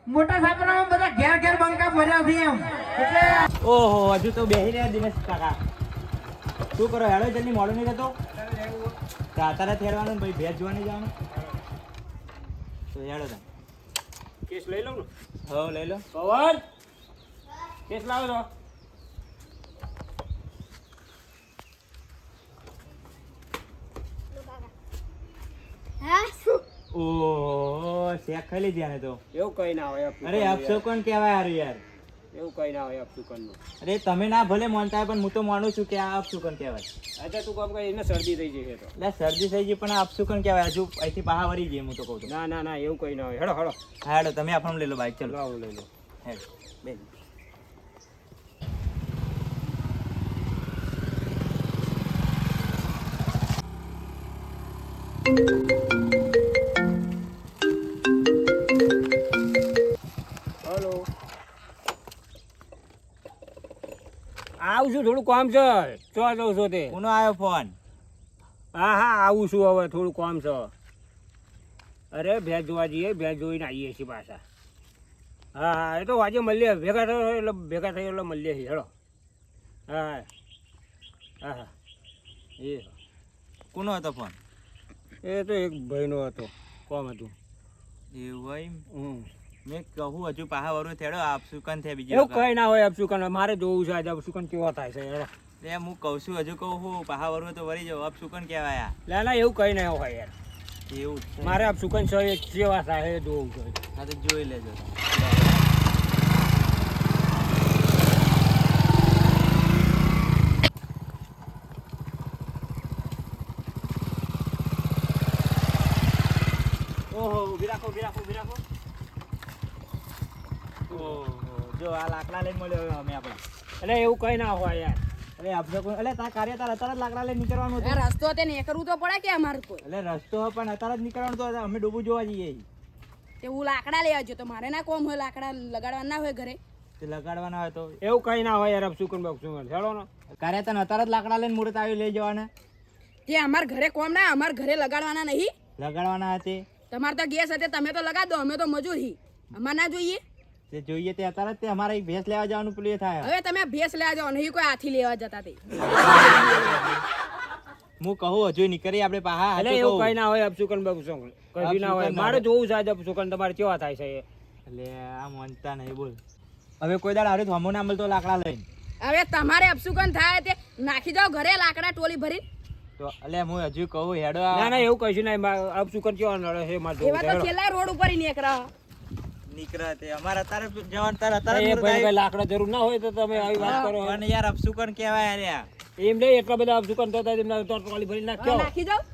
મોટા સાપરામાં બધા ઘેર ઘેર બંકા ભર્યા છે એમ એટલે ઓહો હજુ તો બેહી રહ્યા દિનેશ કાકા શું કરો હેડો જલ્દી મોડું નહીં થતો તારે થેડવાનું ભાઈ ભેજ જોવા નહીં જવાનું તો હેડો તમે કેસ લઈ લઉં ને હો લઈ લો પવન કેસ લાવો છો ઓહો શેક ખાઈ લીધી આને તો એવું કઈ ના હોય અરે અપશોકન કહેવાય હારું યાર એવું કઈ ના હોય અપશુકનનું અરે તમે ના ભલે માનતા હોય પણ હું તો માનું છું કે આ અપશુકન કહેવાય એટલે તું કામ કઈ એને શરદી થઈ જશે તો એટલે શરદી થઈ ગઈ પણ આ અપશુકન કહેવાય હજુ અહીંથી બહાર વળી જઈએ હું તો કહું છું ના ના ના એવું કઈ ના હોય હેડો હેડો હા હેડો તમે આપણને લઈ લો બાઈક ચલો લાવો લઈ લો હેડો બે હલો આવું છું થોડું કામ છે ચો જવું છો તે કોનો આવ્યો ફોન હા હા આવું છું હવે થોડું કામ છે અરે ભેંસ જોવા જઈએ ભેંસ જોઈને આવીએ છીએ પાછા હા હા એ તો આજે મળીએ ભેગા થયો એટલે મળીએ છીએ હેડો હા હા હા હા એ કોનો હતો ફોન એ તો એક ભાઈનો હતો કોમ હતું એવું હોય હમ મેં કહું હજુ પાહા વરું થેડો અપશુકન થયા બીજી એવું વખત કઈ ના હોય અપશુકન મારે જોવું છે આજે અપશુકન કેવો થાય છે હેડો એ હું કહું છું હજુ કહું હું પાહા વરું તો વળી જાવ અપશુકન કહેવાય ના ના એવું કઈ ના હોય યાર એવું જ છે. મારે અપશુકન છે એ કેવા થાય એ જોવું છે હા તો જોઈ લેજો ઓહો ઊભી રાખો ઊભી રાખો ઊભી રાખો ઓહો જો આ લાકડા લઈને મળ્યો હવે અમે આપણે એટલે એવું કઈ ના હોય યાર અરે અપશુકન એટલે તાર કાર્ય તાર અત્યારે જ લાકડા લઈને નીકળવાનું હતું રસ્તો તે ને કરવું તો પડે કે અમારે કોઈ એટલે રસ્તો પણ અત્યારે જ નીકળવાનું તો અમે ડૂબું જોવા જઈએ તે હું લાકડા લેવા જો તો મારે ના કોમ હોય લાકડા લગાડવા ના હોય ઘરે તે લગાડવાના હોય તો એવું કઈ ના હોય યાર અપશુકન બપશુકન ચાલો ને કાર્ય તને અત્યારે જ લાકડા લઈને મુહૂર્ત આવી લઈ જવાના તે અમાર ઘરે કોમ ના અમાર ઘરે લગાડવાના નહીં લગાડવાના હતી તમારે તો ગેસ હતી તમે તો લગાડ દો અમે તો મજૂરી અમાર ના જોઈએ તે જોઈએ તે અત્યારે જ તે અમારે એક ભેંસ લેવા જવાનું પેલું એ થાય હવે તમે ભેંસ લેવા જાઓ નહીં કોઈ હાથી લેવા જતા તે હું કહું હજુ નીકળી આપણે પાહા એટલે હાચું એવું કહું. કઈ ના હોય અપશુકન બપશુકન કઈ ના હોય અપશુકન મારે ના જોવું છે આજે અપશુકન તમારે કેવા થાય છે એ એટલે આ માનતા નહીં બોલ હવે કોઈ દાડ હારે હમો ના મળતો લાકડા લઈને હવે તમારે અપશુકન થાય તે નાખી જાઓ ઘરે લાકડા ટોલી ભરી તો એટલે હું હજુ કહું હેડો ના ના એવું કશું નહીં અપશુકન કેવા નડે છે મારે જોવું એવા છે તો હેડો. છેલ્લા રોડ ઉપર નીકળા નીકળે તે અમારે અત્યારે જવાનું તારે અત્યારે એ મુહૂર્ત ભાઈ આવી. કઈ લાકડા જરૂર ના હોય તો તમે આવી વાત કરો પણ યાર અપશુકન કહેવાય યાર આ. એમ નહીં એટલા બધા અપશુકન થતા એમને તો ટ્રોલી ભરી નાખ્યો નાખી જાઓ લે,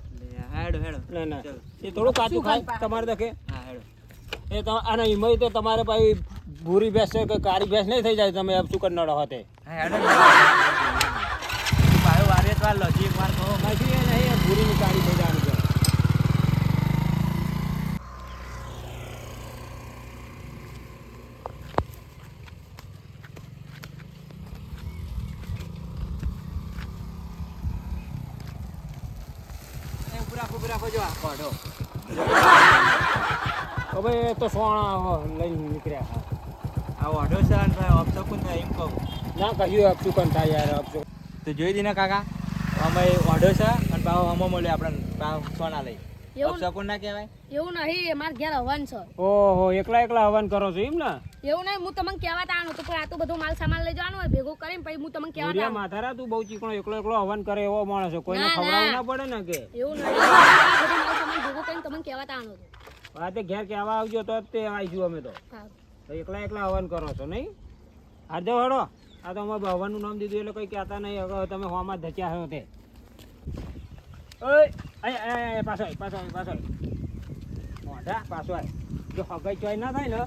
હેડો હેડો ના ના ચલો. એ થોડું કાચું ખાય તમારે દખે હા હેડો એ અને એમાં તો તમારે ભાઈ ભૂરી ભેંસ છે કે કાળી ભેંસ નહીં થઈ જાય તમે અપશુકન નડો હોતે હા હેડો પાયો વારે તો આ લોજી એક વાર કહો કશું એ નહીં ભૂરીની કાળી થઈ જવાની છે ઉભી રાખો જો આ કોઢો હવે એ તો સોણા લઈને નીકળ્યા આ ઓઢો છે અને ભાઈ અપશુકન થાય એમ કહું ના કહ્યું અપશુકન થાય યાર અપશુકન તો જોઈ દીને કાકા અમે ઓઢો છે અને પાછો હમો મળ્યો આપણે પાછો સોના લઈ એવું અપશુકન ના કહેવાય એવું નહીં અમાર ઘેર હવન છે ઓહો એકલા એકલા હવન કરો છો એમ ને એવું નહીં હું તમને કહેવા તાણું તો પણ આ તો બધું માલ સામાન લઈ જવાનું હોય ભેગું કરીને પછી હું તમને કહેવા ભૂરિયા તાણું માથારા તું બહુ ચીકણો એકલો એકલો હવન કરે એવો માણસ છે કોઈને ના, ખવડાવવું ના. ના પડે ને કે એવું નહીં આ બધું માલ સામાન ભેગું કરીને તમને કહેવા તાણું હતું આ તે ઘેર કહેવા આવજો તો જ તે આવીશું અમે તો હા. તો એકલા એકલા હવન કરો છો નહીં આ જો હડો આ તો અમારે હવનનું નામ દીધું એટલે કંઈ કહેતા નહીં હવે તમે હોમાં ધચ્યા છો તે ઓય આય પાછો આય પાછો આય પાછો આય મોઢા પાછો આય જો હગાઈ ચોય ના થાય ને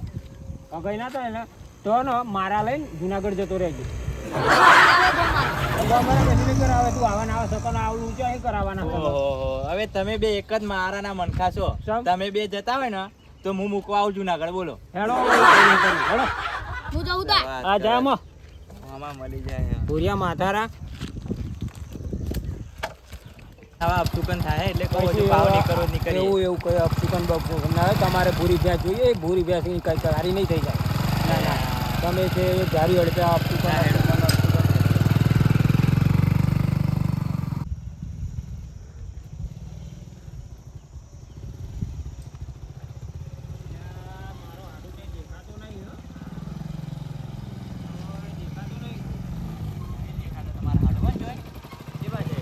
હગાઈ ના થાય ને તો ને મારા લઈને જુનાગઢ જતો રહેજો અમારા કશું નહીં કરાવે તું આવવાના આવે સકન આવડું ઊંચા અહીં કરાવવાના છે. ઓહો હવે તમે બે એક જ મારાના મનખા છો સમ? તમે બે જતા હોય ને તો હું મૂકવા આવું જુનાગઢ બોલો હેડો હવે એવું કંઈ નહીં કર્યું. હેડો હું જઉં તા આ જા આમાં આમાં મળી જાય ભૂરિયા માથારા આવા અપચુકન થાય એટલે કહું છું ભાવ નહીં કરો નહીં કરીએ. એવું કઈ અપસુકન બપસુકન ના હોય. તમારે ભૂરી ભેંસ જોઈએ ભૂરી ભેંસ ની કઈ હારી નહીં થઈ જાય. ના તમે છે એ ધારી અડપ્યા અપસુકન તમારા હાડમાં જોઈ કેવા છે?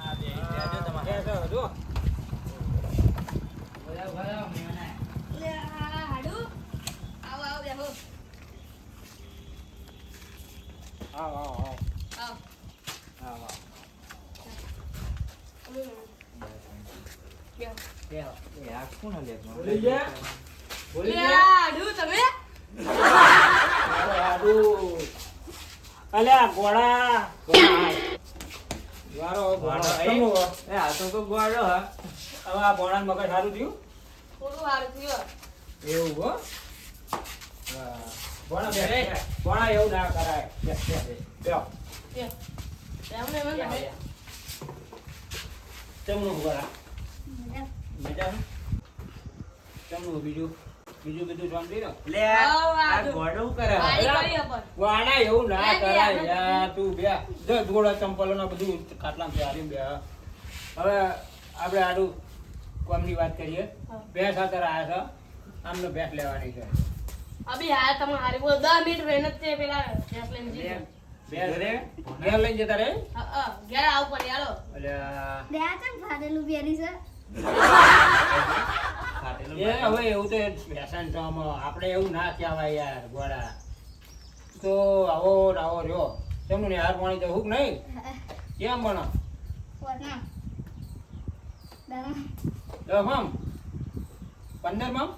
આ બે જો તમારે જો લે આ હાડુ આવો આવો બેહો આવો આવો બેહો એ આ કોણ લે બોલી જા લે આ હાડુ તમે અલ્યા ગોળા વારો ગોળો, કેમનું હો? એ આ તો કોઈ ગોળો હા. હવે આ ગોળાનું મગજ સારું થયું થોડું હારું થયું એવું હો ગોળા બે ગોળા એવું ના કરાય બે બેહો એમને મને કેમનું ગોળા મજા કેમનું બીજું બધું શાંતિ ને લે આ ગોળો શું કરે? વાડી કરી અપર વાણા એવું ના બે, કરાય આપણે યાર તું બે જો ગોળા ચંપલો ના બધું ખાટલામાં છે હારી બે હવે આપણે આડું કોમની વાત કરીએ હા. ભેંસ આતર આયા છે આમને ભેંસ લેવાની છે અભી હાલ તમે હારી બોલ 10 મિનિટ મહેનત છે પેલા ગેસ લઈને લે, જઈએ ભેંસ રે ઘેર લઈને જતા રે હા ઘેર આવ પડે હાલો અલ્યા ખાટેલું એ હવે એવું તો વ્યસન છે આમાં. આપણે એવું ના કહેવાય યાર ગોળા તો આવો ને આવો રહ્યો તેમનું હાર પાણી તો હુક નહીં કેમ બનો દસ 15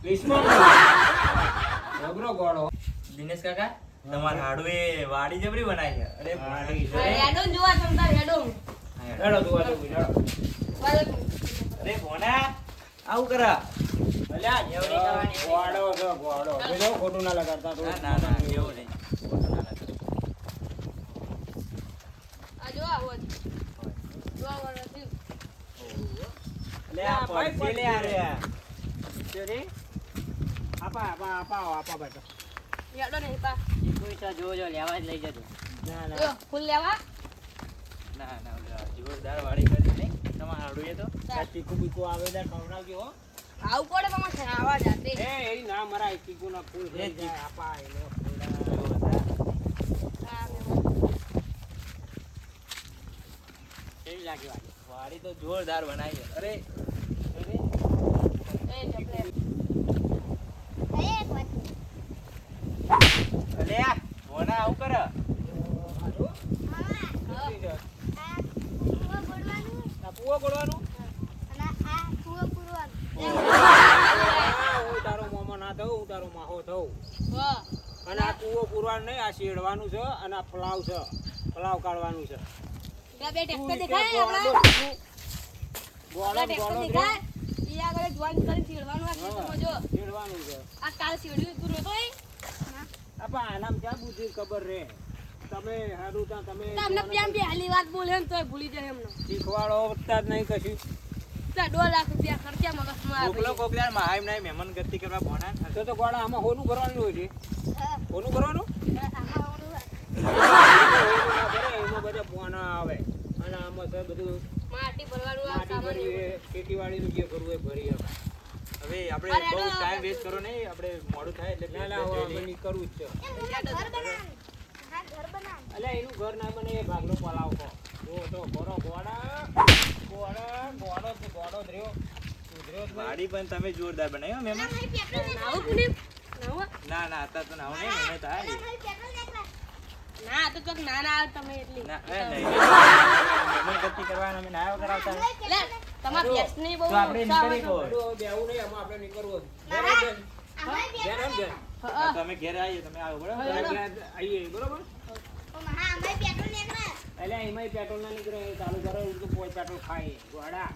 20 જબરો ગોળો દિનેશ કાકા તમારા હાડું એ વાડી જબરી બનાવી છે. અરે વાડી છે. હેડો જોવા તમતાર હેડો હેડો જોવા જવું હેડો અરે ભોના આવું કરા. અલ્યા એવડી કરવાની, ગોળો છે ગોળો જો ખોટું ના લગાડતા તું ના ના ના એવું નહીં. આ જો આવો જોવા વાળો થયું લે આ પડશે લે આ રે. આપા બેટા હેડો નહીં પા જોજો લેવા જ લઈ જજો. ના જો ફૂલ લેવા ના ના ઓલા જોરદાર વાડી કરી નહીં તમારા હાડું એ તો. આ ચીકુ બીકુ આવે ત્યાં ખવડાવજો હો આવું પડે તમારે આવા જાતે એ એની ના મરાય ચીકુ ના ફૂલ એ થઈ જાય આપા એને જોરદાર. હા કેવી લાગી વાડી વાડી તો જોરદાર બનાવી છે. અરે એ જપલે અલે આ ભોના આવું કરે. પૂવો ગોળવાનું હું તારો મોમો ના થઉં હું તારો માહો થઉં હા અને આ કૂવો પૂરવાનું નહીં આ શેડવાનું છે અને આ ફલાવ છે ફલાવ કાઢવાનું છે બે ટ્રેક્ટર દેખાય આપણા ગોળો ટ્રેક્ટર ગોળો દેખાય ઈ આગળ જોઈન કરી સીડવાનું આ ખેતરમાં જો શેડવાનું છે આ કાલ સીડ્યું તું નતો એ આપા આનામ ક્યાં બુદ્ધિ ખબર રે તમે હારું ત્યાં તમે તમને પ્રેમ બે હાલી વાત બોલે ને તોય ભૂલી જાય એમનો શીખવાડો વખતા જ નહીં કશું તો 2 લાખ રૂપિયા ખર્ચા મગજમાં કોકલો આવે કોકલા મહામ નહીં મહેમાન ગતિ કરવા ભોના. તો ગોળા આમાં હોનું ભરવાનું હોય છે હોનું ભરવાનું એમાં બધા પોના આવે અને આમાં છે બધું માટી ભરવાનું આ માટી સામાન ભરી એવું. ખેતીવાડીનું જે કરવું એ ભરી હવે હવે આપણે અરે બહુ ના, ટાઈમ વેસ્ટ કરો નહીં. આપણે મોડું થાય એટલે ના ના હવે અમે કરવું જ છે અલ્યા એનું ઘર ના બને એ ભાગનો પલાવ કહો જો તો ભરો ગોળો જ રહ્યો સુધર્યો જ નહીં. વાડી પણ તમે જોરદાર બનાવી હો મહેમાન. નાવું પુનીમ? નાવું? ના ના અત્યારે તો નાવું નહીં મને થાય. ના આ તો ચોક નાના આવે તમે એટલી ના એ નહીં મહેમાન ગતિ કરવાના અમે ના કરાવતા. લે તમાર ગેસ નહીં બહુ તો આપણે ઉત્સાહ નીકળી હોય તો. ગયો. બેવું નહીં આમાં આપણે નીકળવું હા, તમે ઘેર આવીએ તમે આવો બરાબર. આવીએ બરોબર એટલે એમાં પેટ્રોલ ના નીકળે એ ચાલુ કરો તો કોઈ પેટ્રોલ ખાય ગોળા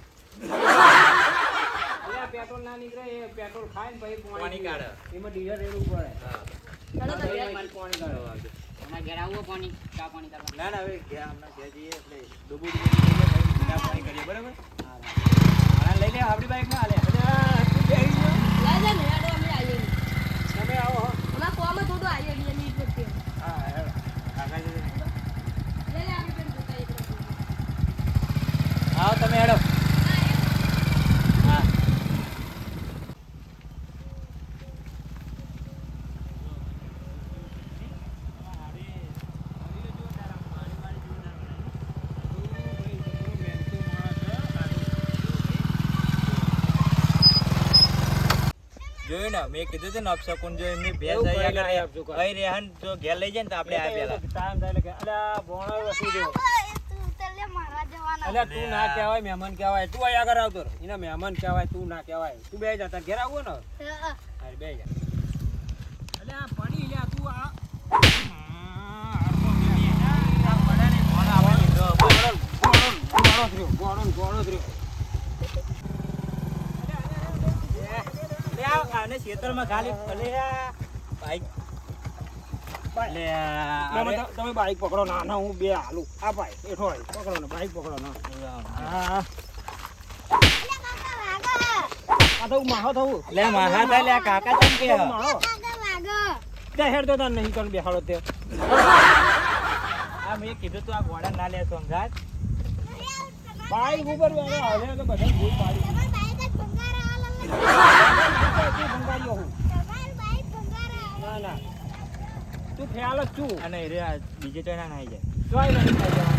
એટલે પેટ્રોલ ના નીકળે એ પેટ્રોલ ખાય ને પછી પાણી કાઢે. એમાં ડીઝલ રેડવું પડે હા. ચાલો તો એમાં પાણી કાઢે તમારે ઘેર આવવું હોય પાણી ચા પાણી કરવા ના ના હવે ગયા હમણાં ઘેર જઈએ એટલે ડૂબું ડૂબું ચા પાણી કરીએ બરાબર હા લઈ લે આપણી બાઈકમાં હાલે તું બેહી ગયો? લઈ જા ને હેડો અમે આવીએ તમે આવો હો. હમણાં કોમાં થોડું આવીએ બીજા ની વખતે હા હેડો. કાકા લે લે આવી પેન જોતા એક વખત. આવો તમે હેડો હા જોયું ને મેં કીધું હતું ને અપશકુન જો એમની ભેંસ એવું કરી અહીંયા લાય આગળ આપજો કર. અહીં રેહાન જો ઘેર લઈ જાય ને તો આપણે આ પેલા ટાઈમ થાય એટલે કે અલ્યા ભોણો વસી દેવો. અલ્યા તું ના કહેવાય મહેમાન કહેવાય તું અહીંયા આગળ આવતો રહે. એના મહેમાન કહેવાય તું ના કહેવાય તું બે જા તાર ઘેર આવું ને અરે બે જા અલ્યા પડી લ્યા તું આ આને ખેતરમાં ખાલી ભલે આ બાઈક લે આ તમે બાઈક પકડો ના ના હું બે હાલું આ ભાઈ એઠો આવી પકડો ને બાઈક પકડો ના હા આ તો માહો થવું લે મહા થાય લે આ કાકા તમ કે માહો તે હેડ તો તાર નહીં કર બેહાડો તે આ મેં કીધું તું આ ઘોડા ના લે સમજાત બાઈક ઉપર બેહો હવે તો બધા ભૂલ પાડી ભંગારીઓ હું ના ના તું ખ્યાલ જ છું અને રે બીજે તો ના નાઈ જાય જોઈ નહીં